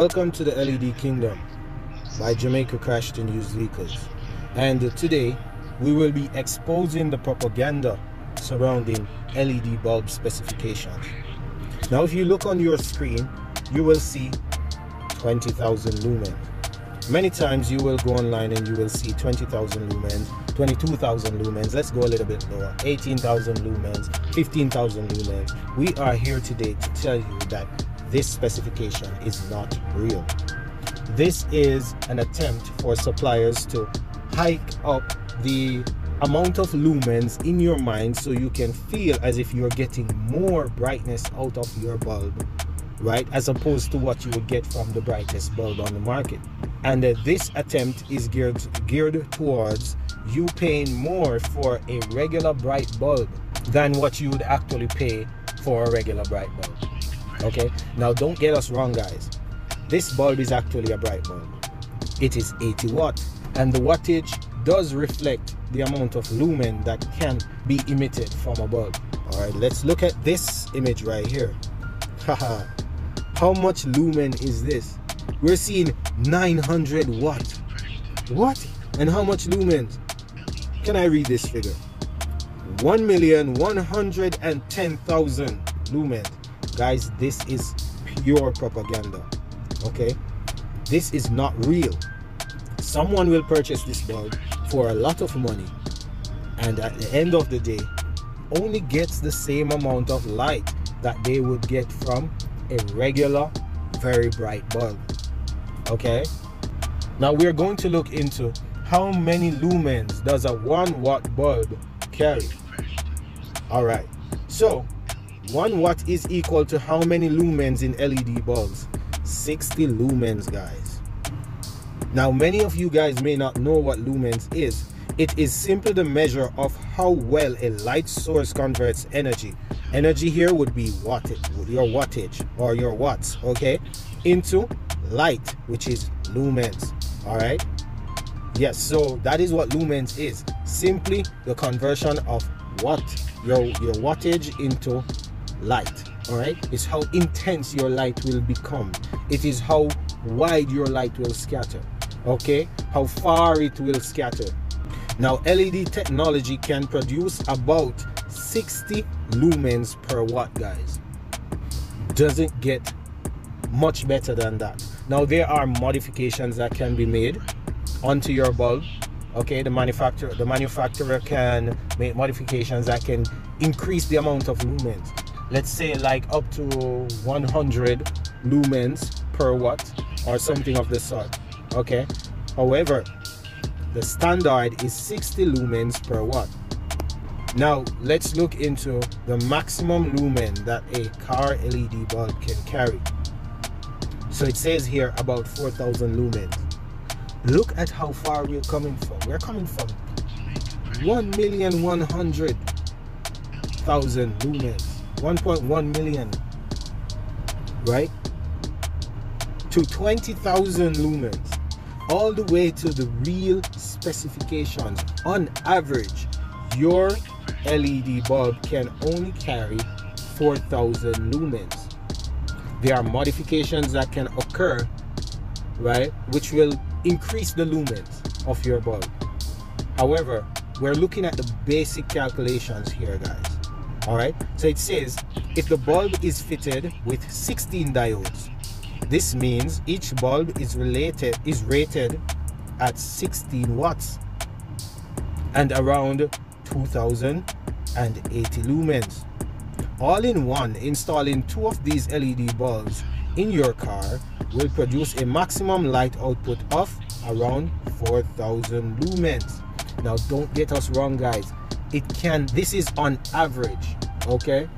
Welcome to the LED Kingdom by Jamaica Crashed and Used Vehicles. And today we will be exposing the propaganda surrounding LED bulb specifications. Now if you look on your screen, you will see 20,000 lumens. Many times you will go online and you will see 20,000 lumens, 22,000 lumens, let's go a little bit lower, 18,000 lumens, 15,000 lumens. We are here today to tell you that this specification is not real. This is an attempt for suppliers to hike up the amount of lumens in your mind so you can feel as if you're getting more brightness out of your bulb, right, as opposed to what you would get from the brightest bulb on the market. And this attempt is geared towards you paying more for a regular bright bulb than what you would actually pay for a regular bright bulb. Okay, now don't get us wrong, guys. This bulb is actually a bright bulb. It is 80 watt, and the wattage does reflect the amount of lumen that can be emitted from a bulb. All right, let's look at this image right here. Haha, how much lumen is this? We're seeing 900 watt. What? And how much lumens? Can I read this figure? 1,110,000 lumens. Guys, this is pure propaganda. Okay, this is not real. Someone will purchase this bulb for a lot of money, and at the end of the day only gets the same amount of light that they would get from a regular very bright bulb. Okay, now we're going to look into how many lumens does a 1 watt bulb carry. All right, so 1 watt is equal to how many lumens in LED bulbs? 60 lumens, guys. Now many of you guys may not know what lumens is. It is simply the measure of how well a light source converts energy. Energy here would be wattage, your wattage or your watts, okay, into light, which is lumens. All right, yes, so that is what lumens is. Simply the conversion of what your wattage into light. All right, it's how intense your light will become. It is how wide your light will scatter, okay, how far it will scatter. Now LED technology can produce about 60 lumens per watt, guys. Doesn't get much better than that. Now there are modifications that can be made onto your bulb. Okay, the manufacturer can make modifications that can increase the amount of lumens. Let's say like up to 100 lumens per watt or something of the sort. Okay, however, the standard is 60 lumens per watt. Now let's look into the maximum lumen that a car LED bulb can carry. So it says here about 4,000 lumens. Look at how far we're coming from. We're coming from 1,100,000 lumens, 1.1 million, right, to 20,000 lumens, all the way to the real specifications. On average, your LED bulb can only carry 4,000 lumens. There are modifications that can occur, right, which will increase the lumens of your bulb. However, we're looking at the basic calculations here, guys. All right, so it says if the bulb is fitted with 16 diodes, this means each bulb is rated at 16 watts and around 2,080 lumens. All in one, installing 2 of these LED bulbs in your car will produce a maximum light output of around 4,000 lumens. Now don't get us wrong, guys. This is on average, okay?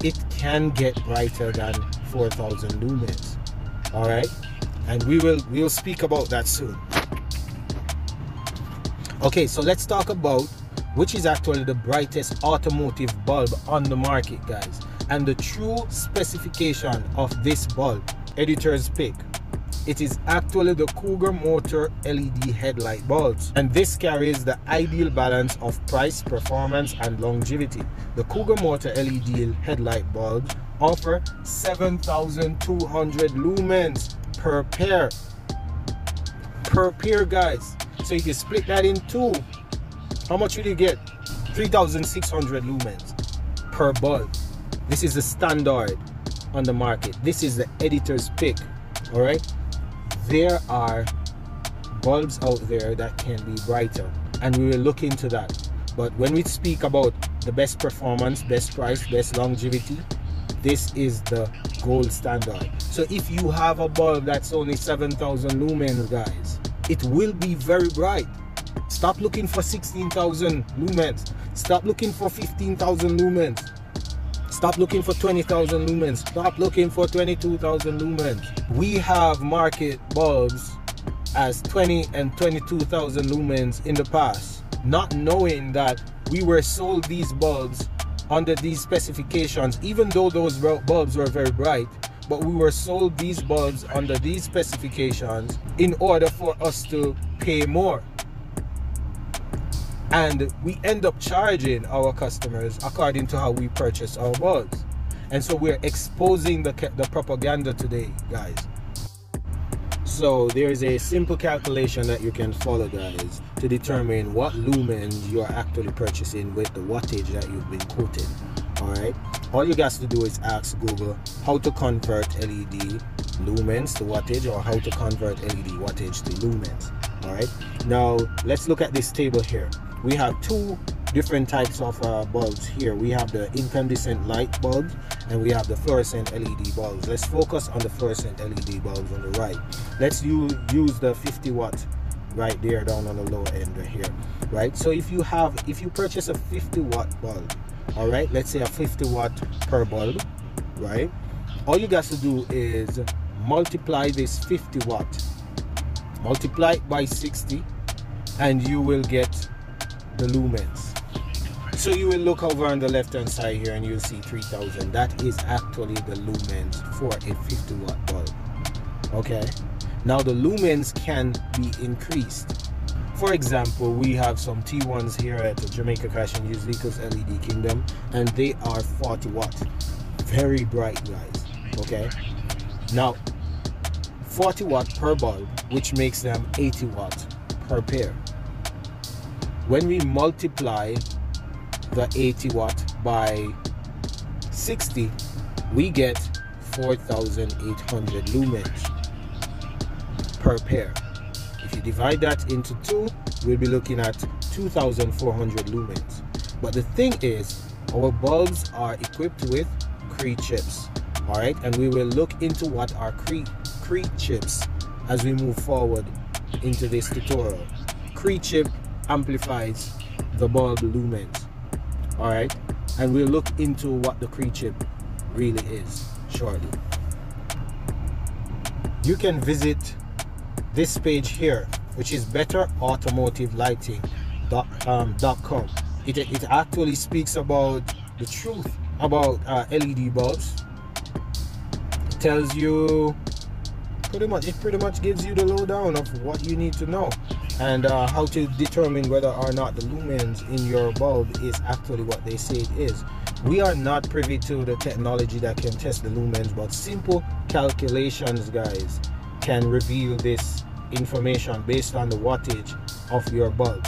It can get brighter than 4,000 lumens. All right, and we'll speak about that soon. Okay, so let's talk about which is actually the brightest automotive bulb on the market, guys, and the true specification of this bulb. Editor's pick. It is actually the Cougar Motor LED headlight bulbs, and this carries the ideal balance of price, performance, and longevity. The Cougar Motor LED headlight bulbs offer 7,200 lumens per pair. Per pair, guys. So if you split that in two, how much will you get? 3,600 lumens per bulb. This is the standard on the market. This is the editor's pick. All right. There are bulbs out there that can be brighter, and we will look into that. But when we speak about the best performance, best price, best longevity, this is the gold standard. So if you have a bulb that's only 7,000 lumens, guys, it will be very bright. Stop looking for 16,000 lumens. Stop looking for 15,000 lumens. Stop looking for 20,000 lumens. Stop looking for 22,000 lumens. We have market bulbs as 20 and 22,000 lumens in the past, not knowing that we were sold these bulbs under these specifications, even though those bulbs were very bright, but we were sold these bulbs under these specifications in order for us to pay more. And we end up charging our customers according to how we purchase our bulbs. And so we're exposing the propaganda today, guys. So there's a simple calculation that you can follow, guys, to determine what lumens you're actually purchasing with the wattage that you've been quoted. Alright, all you guys to do is ask Google how to convert LED lumens to wattage, or how to convert LED wattage to lumens. Alright, now let's look at this table here. We have two different types of bulbs here. We have the incandescent light bulbs and we have the fluorescent LED bulbs. Let's focus on the fluorescent LED bulbs on the right. Let's use the 50 watt right there down on the lower end right here, right? So if you purchase a 50 watt bulb, all right, let's say a 50 watt per bulb, right? All you got to do is multiply this 50 watt, multiply it by 60, and you will get the lumens. So you will look over on the left hand side here and you'll see 3,000. That is actually the lumens for a 50 watt bulb. Okay, now the lumens can be increased. For example, we have some T1s here at the Jamaica Cash and Used Vehicles LED Kingdom, and they are 40 watt, very bright, guys. Okay, now 40 watt per bulb, which makes them 80 watt per pair. When we multiply the 80 watt by 60, we get 4,800 lumens per pair. If you divide that into two, we'll be looking at 2,400 lumens. But the thing is, our bulbs are equipped with Cree chips. All right, and we will look into what are Cree chips as we move forward into this tutorial. Cree chip amplifies the bulb lumens. All right, and we'll look into what the Cree chip really is shortly. You can visit this page here, which is betterautomotivelighting.com. It actually speaks about the truth about LED bulbs. It tells you pretty much gives you the lowdown of what you need to know, and how to determine whether or not the lumens in your bulb is actually what they say it is. We are not privy to the technology that can test the lumens, but simple calculations, guys, can reveal this information based on the wattage of your bulb.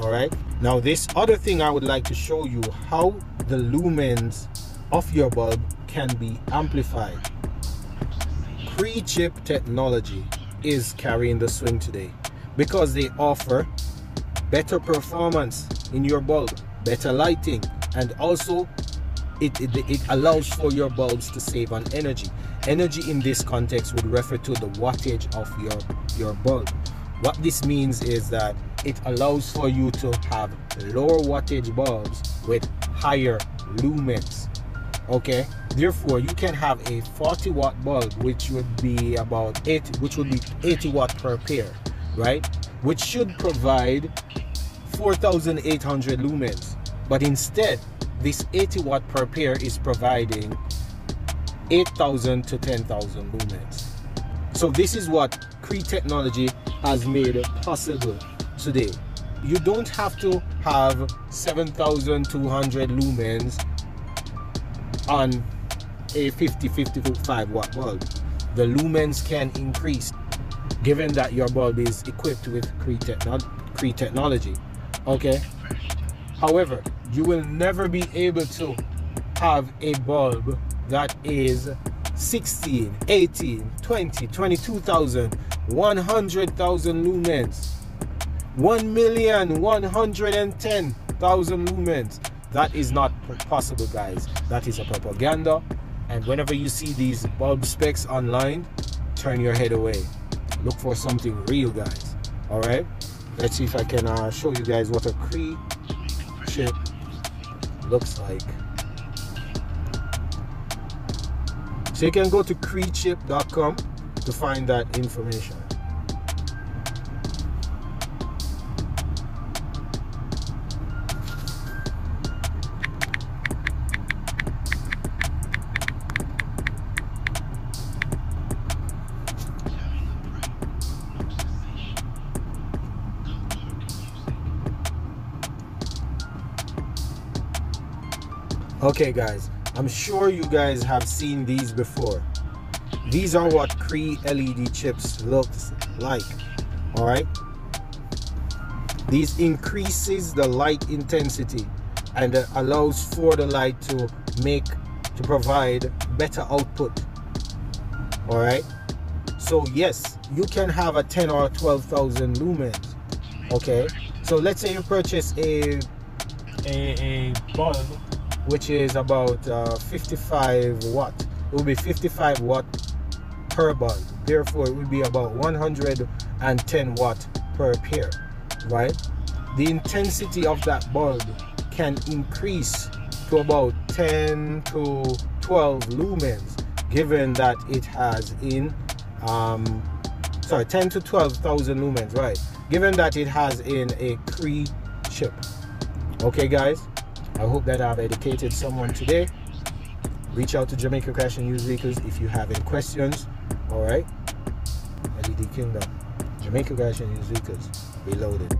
All right, now this other thing I would like to show you, how the lumens of your bulb can be amplified. Cree chip technology is carrying the swing today, because they offer better performance in your bulb, better lighting, and also it allows for your bulbs to save on energy. Energy in this context would refer to the wattage of your bulb. What this means is that it allows for you to have lower wattage bulbs with higher lumens. Okay, therefore you can have a 40 watt bulb, which would be 80 watt per pair, right, which should provide 4,800 lumens, but instead this 80 watt per pair is providing 8,000 to 10,000 lumens. So this is what Cree technology has made possible today. You don't have to have 7,200 lumens on a 55 watt bulb. the lumens can increase, given that your bulb is equipped with Cree technology. Okay. However, you will never be able to have a bulb that is 16, 18, 20, 22,000, 100,000 lumens, 1,110,000 lumens. That is not possible, guys. That is a propaganda. And whenever you see these bulb specs online, turn your head away. Look for something real, guys. All right. Let's see if I can show you guys what a Cree chip looks like. So you can go to creechip.com to find that information. Okay guys, I'm sure you guys have seen these before. These are what Cree LED chips looks like. All right, these increases the light intensity and allows for the light to provide better output. All right, so yes, you can have a 10 or 12,000 lumens. Okay, so let's say you purchase a bulb which is about 55 watt. It will be 55 watt per bulb. Therefore, it will be about 110 watt per pair, right? The intensity of that bulb can increase to about 10 to 12 lumens, given that it has 10 to 12,000 lumens, right? Given that it has in a Cree chip. Okay, guys. I hope that I've educated someone today. Reach out to Jamaica Crash and Used Vehicles if you have any questions. All right. LED Kingdom, Jamaica Crash and Used Vehicles, Reloaded.